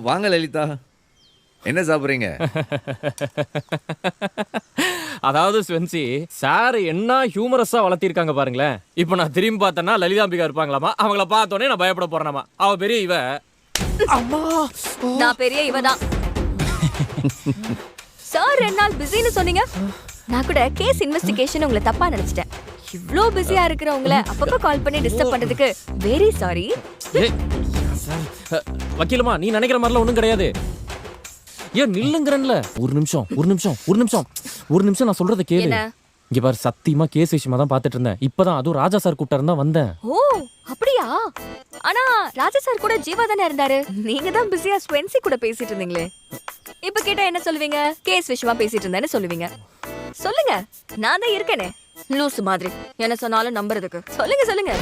வாங்க லலிதா, என்ன சாப்பிட்றீங்க? அதாவது ஸ்வென்சி சார் என்ன ஹியூமரஸா வளர்த்திருக்காங்க பாருங்களேன். இப்போ நான் திரும்பி பார்த்தேன்னா லலிதாம்பிகா இருப்பாங்களாமா. அவங்கள பார்த்தோன்னே நான் பயப்பட போறேனாமா. அவ பெரிய இவ. அம்மா, நான் பெரிய இவதான். சார் 2 நாள் பிஸின்னு சொன்னீங்க. நான் கூட கேஸ் இன்வெஸ்டிகேஷன் உங்களை தப்பா நினைச்சிட்டேன். இவ்ளோ பிஸியா இருக்கிற உங்களை அப்பப்ப கால் பண்ணி டிஸ்டர்ப் பண்றதுக்கு வெரி சாரி. ஏய், வக்கீலமா நீ நினைக்கிற மாதிரிலாம் ஒண்ணும் கிடையாது. ஏன் நில்லுங்கறன்ல. ஒரு நிமிஷம் நான் சொல்றத கேளு. என்ன? இங்க பாரு, சத்தியமா கேஸ் விஷயமா தான் பாத்துட்டு இருந்தேன். இப்பதான் அதுவும் ராஜா சார் கூப்பிட்டாரு தான் வந்தேன். ஓ அப்படியா? ஆனா ராஜா சார் கூட ஜீவா தானே இருந்தாரு. நீங்க தான் பிஸியா ஸ்வென்சி கூட பேசிட்டு இருந்தீங்களே. இப்ப கேட்டா என்ன சொல்லுவீங்க? கேஸ் விஷயமா பேசிட்டு இருந்தேன்னு சொல்லுவீங்க. சொல்லுங்க, நான் தான் இருக்கேனே லூசு மாதிரி. என்ன சொன்னாலும் நம்புறதுக்கு. சொல்லுங்க.